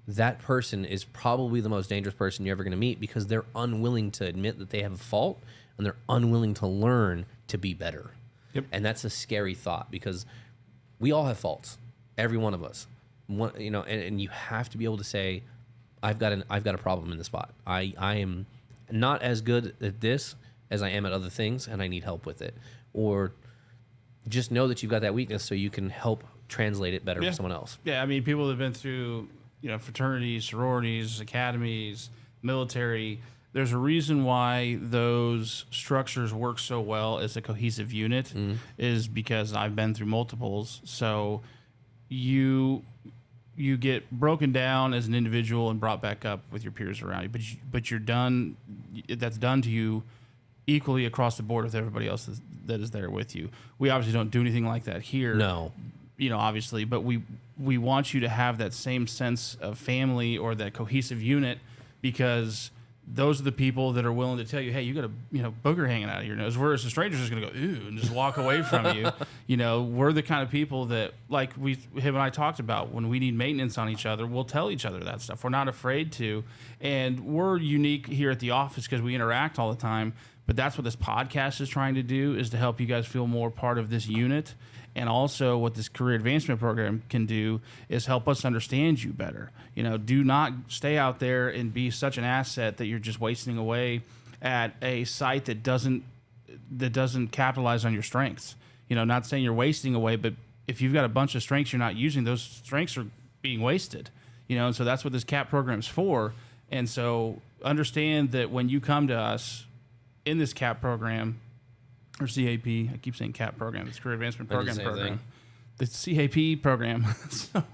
that person is probably the most dangerous person you're ever going to meet, because they're unwilling to admit that they have a fault, and they're unwilling to learn to be better. Yep. And that's a scary thought, because we all have faults, every one of us. And you have to be able to say, I've got a problem in this spot. I am not as good at this as I am at other things, and I need help with it. Or just know that you've got that weakness so you can help translate it better for someone else. Yeah, I mean, people that have been through, fraternities, sororities, academies, military, there's a reason why those structures work so well as a cohesive unit, is because I've been through multiples. So you get broken down as an individual and brought back up with your peers around you, but you're done. That's done to you equally across the board with everybody else that is there with you. We obviously don't do anything like that here. No. Obviously, but we want you to have that same sense of family or that cohesive unit, because those are the people that are willing to tell you, hey, you got a booger hanging out of your nose. Whereas the stranger's just going to go, ooh, and just walk away from you. We're the kind of people that, like him and I talked about, when we need maintenance on each other, we'll tell each other that stuff. We're not afraid to. And we're unique here at the office because we interact all the time. But that's what this podcast is trying to do, is to help you guys feel more part of this unit. And also what this career advancement program can do is help us understand you better. Do not stay out there and be such an asset that you're just wasting away at a site that doesn't capitalize on your strengths. Not saying you're wasting away, but if you've got a bunch of strengths you're not using, those strengths are being wasted. And so that's what this CAP program is for. And so understand that when you come to us in this CAP program, or CAP, I keep saying CAP program, it's Career Advancement Program. The CAP program. So,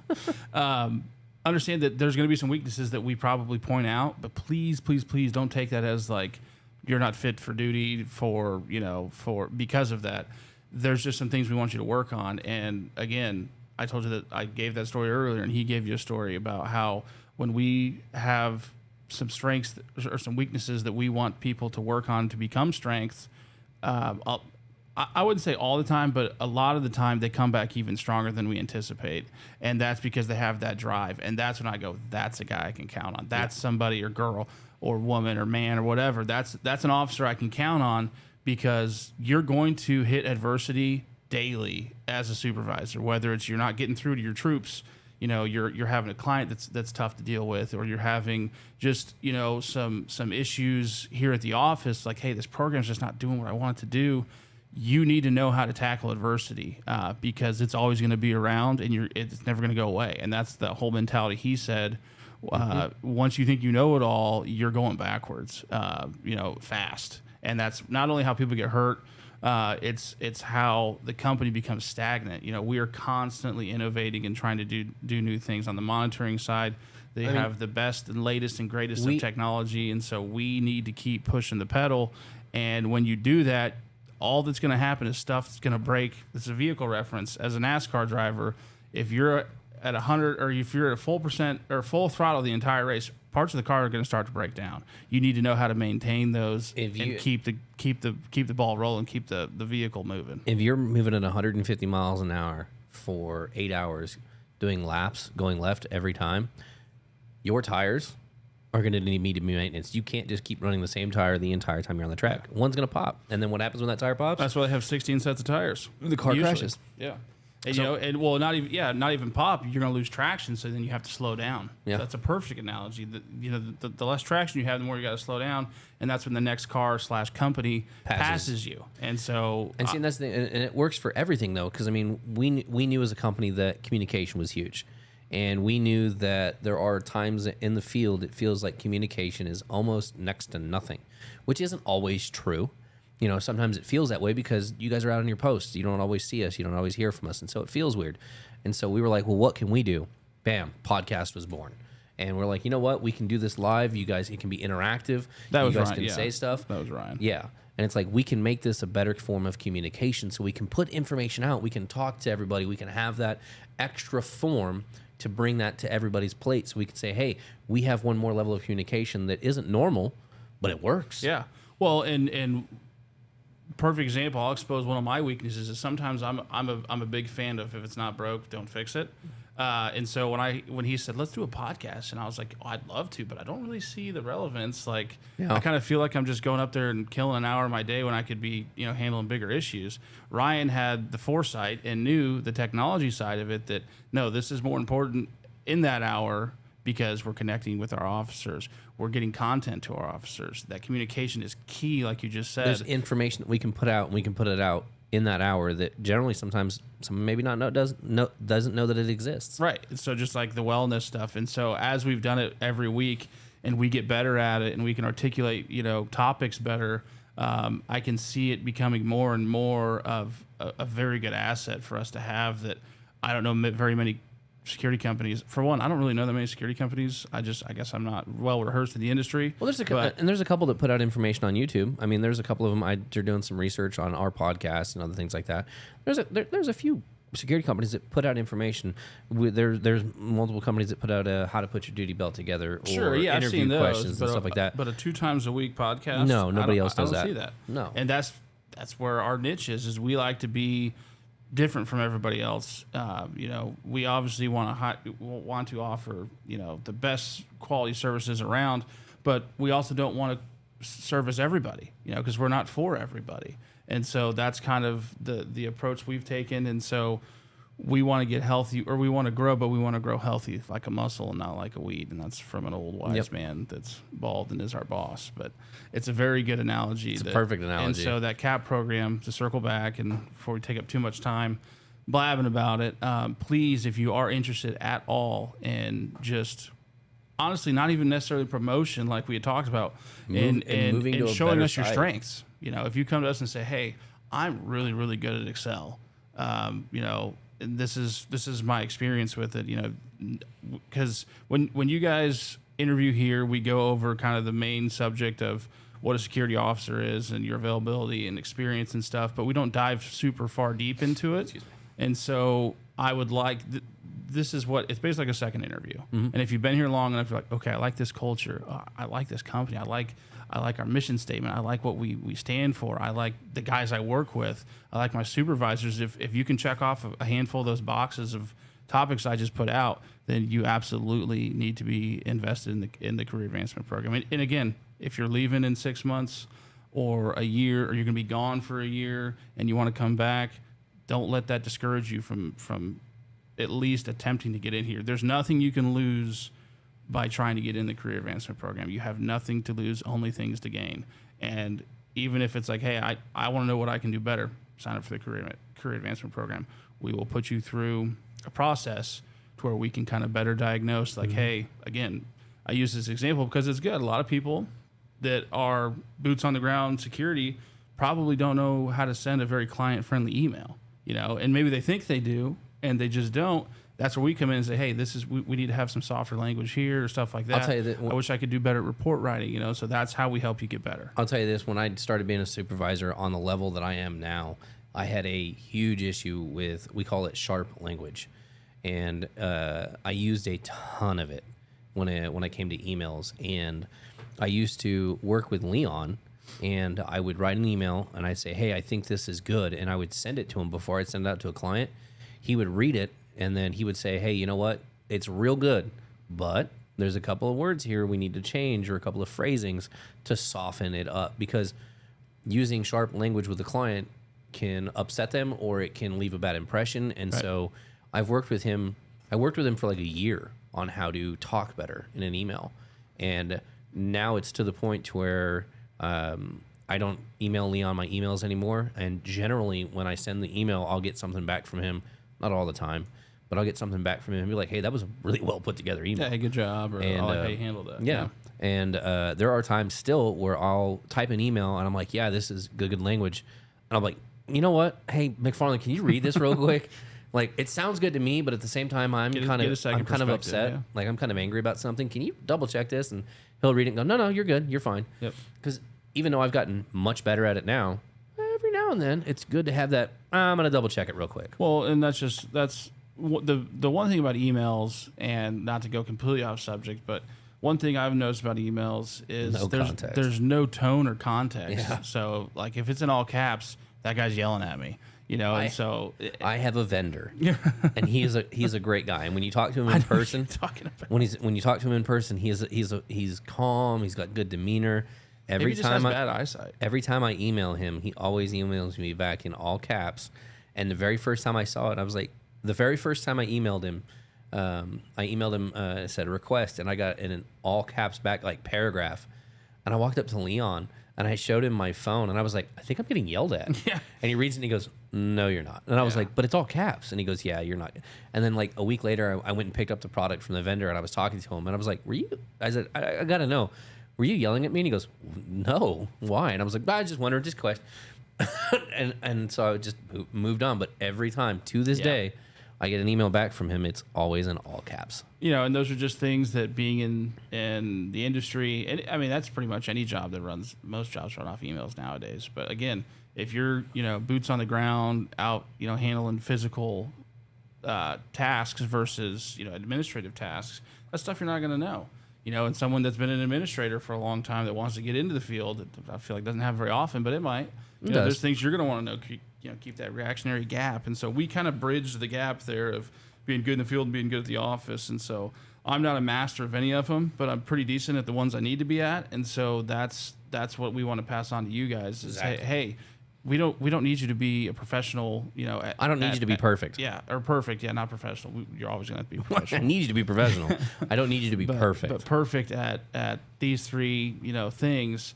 understand that there's going to be some weaknesses that we probably point out, but please, please, please don't take that as like you're not fit for duty because of that. There's just some things we want you to work on. And again, I told you that I gave that story earlier, and he gave you a story about how when we have some strengths or some weaknesses that we want people to work on to become strengths, I wouldn't say all the time, but a lot of the time they come back even stronger than we anticipate. And that's because they have that drive. And that's when I go, that's a guy I can count on. That's somebody or girl. or woman or man or whatever, that's an officer I can count on, because you're going to hit adversity daily as a supervisor, whether it's you're not getting through to your troops, you know, you're having a client that's tough to deal with, or you're having just, you know, some issues here at the office, like, hey, this program's just not doing what I want it to do. You need to know how to tackle adversity, because it's always going to be around, and it's never going to go away. And that's the whole mentality. He said, once you think you know it all, you're going backwards, you know, fast. And that's not only how people get hurt, it's how the company becomes stagnant. You know, we are constantly innovating and trying to do new things on the monitoring side. They have the best and latest and greatest of technology, and so we need to keep pushing the pedal. And when you do that, all that's going to happen is stuff that's going to break. It's a vehicle reference. As a NASCAR driver, if you're at 100, or if you're at a full percent or full throttle the entire race, parts of the car are going to start to break down. You need to know how to maintain those and keep the ball rolling, keep the vehicle moving. If you're moving at 150 miles an hour for 8 hours, doing laps, going left every time, your tires are going to need immediate maintenance. You can't just keep running the same tire the entire time you're on the track. One's going to pop, and then what happens when that tire pops? That's why they have 16 sets of tires. The car crashes. Yeah. And, you know, and well, not even pop. You're going to lose traction, so then you have to slow down. Yeah, so that's a perfect analogy. You know, the less traction you have, the more you got to slow down, and that's when the next car / company passes you. And so, and see, that's the thing, and it works for everything though, because I mean, we knew as a company that communication was huge, and we knew that there are times in the field it feels like communication is almost next to nothing, which isn't always true. You know, sometimes it feels that way because you guys are out on your posts. You don't always see us. You don't always hear from us. And so it feels weird. And so we were like, well, what can we do? Bam, podcast was born. And we're like, you know what? We can do this live. You guys, it can be interactive. That was you guys Ryan, can say stuff. That was Ryan. Yeah. And it's like, we can make this a better form of communication so we can put information out. We can talk to everybody. We can have that extra form to bring that to everybody's plate. So we can say, hey, we have one more level of communication that isn't normal, but it works. Yeah. Well, and perfect example, I'll expose one of my weaknesses is sometimes I'm a big fan of, if it's not broke, don't fix it. And so when he said, let's do a podcast, and I was like, oh, I'd love to, but I don't really see the relevance. Like, I kind of feel like I'm just going up there and killing an hour of my day when I could be, you know, handling bigger issues. Ryan had the foresight and knew the technology side of it, that no, this is more important in that hour, because we're connecting with our officers. We're getting content to our officers. That communication is key, like you just said. There's information that we can put out, and we can put it out in that hour that generally sometimes someone maybe doesn't know that it exists. Right. So just like the wellness stuff. And so as we've done it every week and we get better at it and we can articulate, you know, topics better, I can see it becoming more and more of a very good asset for us to have. That I don't know very many security companies. For one, I don't really know that many security companies. I guess I'm not well rehearsed in the industry. Well, there's a couple that put out information on YouTube. I mean, there's a couple of them. They're doing some research on our podcast and other things like that. There's a few security companies that put out information. There's multiple companies that put out how to put your duty belt together, or I've interview seen those, questions and stuff like that. But a 2 times a week podcast? No, nobody else does that. I don't see that. No. And that's where our niche is we like to be different from everybody else. You know, we obviously want to offer, you know, the best quality services around, but we also don't want to service everybody, you know, because we're not for everybody. And so that's kind of the approach we've taken. And so we want to get healthy, or we want to grow, but we want to grow healthy, like a muscle and not like a weed. And that's from an old wise man that's bald and is our boss. But it's a very good analogy. It's a perfect analogy. And so that CAP program, to circle back, and before we take up too much time blabbing about it, please, if you are interested at all in just honestly not even necessarily promotion like we had talked about, and showing us your strengths. You know, if you come to us and say, hey, I'm really, really good at Excel, you know, and this is my experience with it, you know, because when you guys interview here, we go over kind of the main subject of what a security officer is and your availability and experience and stuff, but we don't dive super far deep into it. And so I would like this is what it's basically like a second interview. Mm-hmm. And if you've been here long enough, you're like, okay, I like this culture. I like this company. I like our mission statement. I like what we stand for. I like the guys I work with. I like my supervisors. If you can check off a handful of those boxes of topics I just put out, then you absolutely need to be invested in the career advancement program. And again, if you're leaving in 6 months or a year, or you're going to be gone for a year and you want to come back, don't let that discourage you from at least attempting to get in here. There's nothing you can lose by trying to get in the career advancement program. You have nothing to lose, only things to gain. And even if it's like, hey, I want to know what I can do better, sign up for the career advancement program. We will put you through a process to where we can kind of better diagnose, like, hey, again, I use this example because it's good. A lot of people that are boots on the ground security probably don't know how to send a very client-friendly email, and maybe they think they do and they just don't. That's where we come in and say, hey, we need to have some softer language here or stuff like that. I'll tell you that I wish I could do better at report writing, so that's how we help you get better. I'll tell you this, when I started being a supervisor on the level that I am now, I had a huge issue with, we call it sharp language. And I used a ton of it when I came to emails. And I used to work with Leon, and I would write an email and I'd say, hey, I think this is good. And I would send it to him before I'd send it out to a client. He would read it, and then he would say, hey, you know what? It's real good, but there's a couple of words here we need to change, or a couple of phrasings to soften it up, because using sharp language with the client can upset them or it can leave a bad impression. And Right. So I've worked with him. I worked with him for like a year on how to talk better in an email. And now it's to the point to where I don't email Leon my emails anymore. And generally when I send the email, I'll get something back from him. Not all the time, but I'll get something back from him and be like, hey, that was a really well put together email. Yeah, hey, good job, or And, I like how you handled that. Yeah. And there are times still where I'll type an email and I'm like, yeah, this is good language. And I'm like, you know what? Hey, McFarland, can you read this real quick? Like, it sounds good to me, but at the same time, I'm kind of second upset. perspective, yeah. Like, I'm kind of angry about something. Can you double check this? And he'll read it and go, no, you're good. You're fine. Yep. Because even though I've gotten much better at it now, every now and then it's good to have that, I'm going to double check it real quick. Well, and that's the one thing about emails, and not to go completely off subject, but one thing I've noticed about emails is No context. there's no tone or context. Yeah. So, like, if it's in all caps, that guy's yelling at me, and so I have a vendor, and he's a great guy. And when you talk to him in person, talking about when you talk to him in person, he's calm. He's got good demeanor. maybe he just has bad eyesight. Every time I email him, he always emails me back in all caps. And the very first time I saw it, I was like, the very first time I emailed him, it said request, and I got in an all caps back, like, paragraph. And I walked up to Leon and I showed him my phone, and I was like, I think I'm getting yelled at. Yeah. And he reads it and he goes, no, you're not. And I was Yeah. like, but it's all caps. And he goes, yeah, you're not. And then like a week later, I went and picked up the product from the vendor, and I was talking to him, and I was like, I said, I got to know, were you yelling at me? And he goes, no, why? And I was like, I just wondered, just question. and so I just moved on. But every time to this day, I get an email back from him, it's always in all caps. And those are just things that being in the industry, and I mean, that's pretty much any job that runs, most jobs run off emails nowadays. But again, if you're, boots on the ground out, handling physical tasks versus, administrative tasks, that's stuff you're not going to know. And someone that's been an administrator for a long time that wants to get into the field, that I feel like doesn't have very often, but it might. There's things you're going to want to know, keep that reactionary gap. And so we kind of bridge the gap there of being good in the field and being good at the office. And so I'm not a master of any of them, but I'm pretty decent at the ones I need to be at. And so that's what we want to pass on to you guys is, Exactly. hey, we don't need you to be a professional, I don't need you to be perfect. Yeah, or perfect. Yeah, not professional. You're always going to have to be I professional. need you to be professional. I don't need you to be perfect. But perfect at these three, things.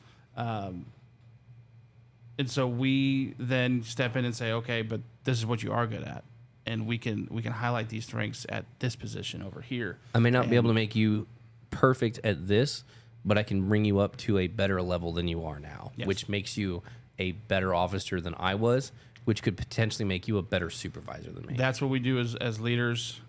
And so we then step in and say, okay, but this is what you are good at, and we can highlight these strengths at this position over here. I may not be able to make you perfect at this, but I can bring you up to a better level than you are now, Yes. which makes you a better officer than I was, which could potentially make you a better supervisor than me. That's what we do as leaders,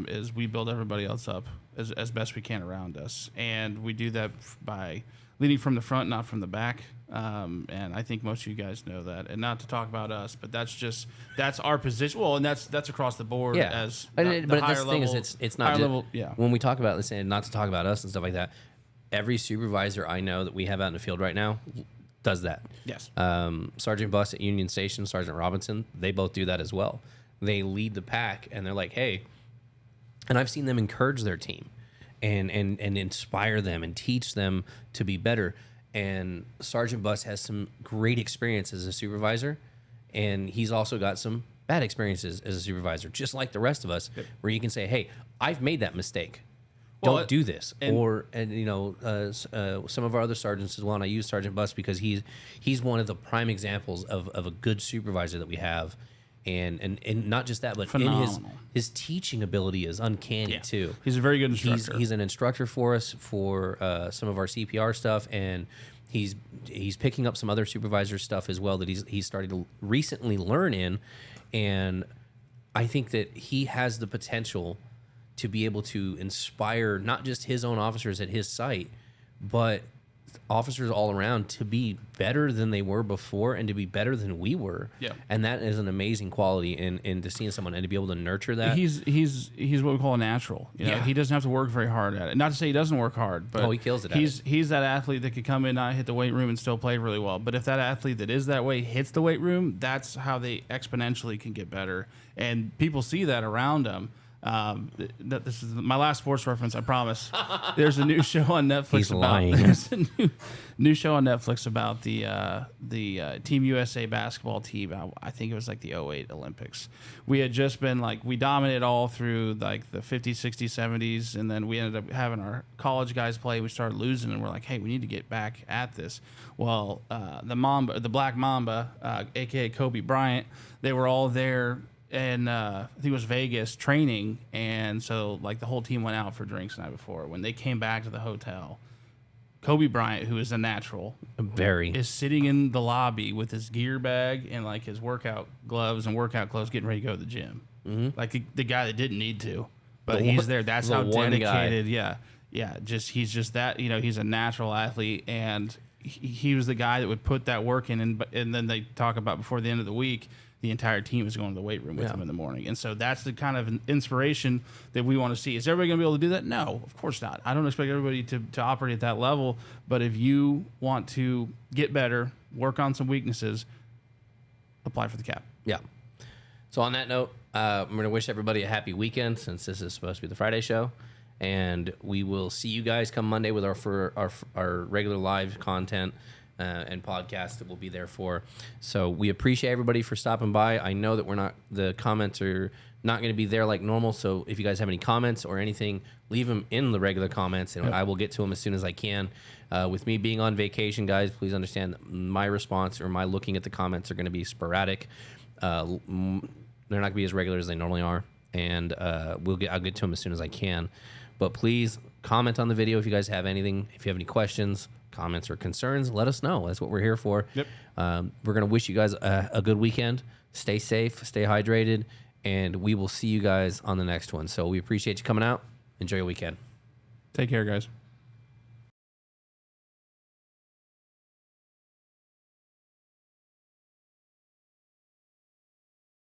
is we build everybody else up as best we can around us. And we do that by leading from the front, not from the back. And I think most of you guys know that. And not to talk about us, but that's our position. Well, and that's across the board. Yeah. As but the but higher the level, thing is, it's not higher just, level. Yeah. when we talk about this, and not to talk about us and stuff like that, every supervisor I know that we have out in the field right now does that. Yes. Sergeant Buss at Union Station, Sergeant Robinson, they both do that as well. They lead the pack, and they're like, hey, And I've seen them encourage their team and inspire them and teach them to be better. And Sergeant Buss has some great experience as a supervisor, and he's also got some bad experiences as a supervisor, just like the rest of us, where you can say, hey, I've made that mistake. Don't do this. And you know, some of our other sergeants as well, and I use Sergeant Buss because he's one of the prime examples of a good supervisor that we have. And not just that, but in his teaching ability is uncanny too. He's a very good instructor. He's an instructor for us for some of our CPR stuff, and he's picking up some other supervisor stuff as well that he's started to recently learn in. And I think that he has the potential to be able to inspire not just his own officers at his site, but officers all around to be better than they were before and to be better than we were. Yeah. And that is an amazing quality in to seeing someone and to be able to nurture that. He's what we call a natural. You know, he doesn't have to work very hard at it. Not to say he doesn't work hard, but he kills it. He's that athlete that could come in, not hit the weight room, and still play really well. But if that athlete that is that way hits the weight room, that's how they exponentially can get better. And people see that around them. This is my last sports reference, I promise. There's a new show on Netflix. He's lying. There's a new show on Netflix about the Team USA basketball team. I think it was like the 2008 Olympics. We had just been we dominated all through like the 50s, 60s, 70s, and then we ended up having our college guys play. We started losing, and we're like, hey, we need to get back at this. Well, the Black Mamba, aka Kobe Bryant, they were all there. And I think it was Vegas training, and so the whole team went out for drinks the night before. When they came back to the hotel, Kobe Bryant, who is a natural, is sitting in the lobby with his gear bag and his workout gloves and workout clothes, getting ready to go to the gym. Mm-hmm. The guy that didn't need to, but he's there. That's how dedicated. Yeah. He's just that. He's a natural athlete, and he was the guy that would put that work in. And then they talk about before the end of the week, the entire team is going to the weight room with him in the morning. And so that's the kind of inspiration that we want to see. Is everybody going to be able to do that? No, of course not. I don't expect everybody to operate at that level. But if you want to get better, work on some weaknesses, apply for the cap. Yeah. So on that note, I'm going to wish everybody a happy weekend since this is supposed to be the Friday show. And we will see you guys come Monday with our regular live content. And podcast that we'll be there for. So we appreciate everybody for stopping by. I know that the comments are not going to be there like normal. So if you guys have any comments or anything, leave them in the regular comments, and I will get to them as soon as I can. With me being on vacation, guys, please understand that my response or my looking at the comments are going to be sporadic. They're not going to be as regular as they normally are, and I'll get to them as soon as I can. But please comment on the video if you guys have anything. If you have any questions, comments, or concerns, let us know. That's what we're here for. Yep. We're going to wish you guys a good weekend. Stay safe, stay hydrated, and we will see you guys on the next one. So we appreciate you coming out. Enjoy your weekend. Take care, guys.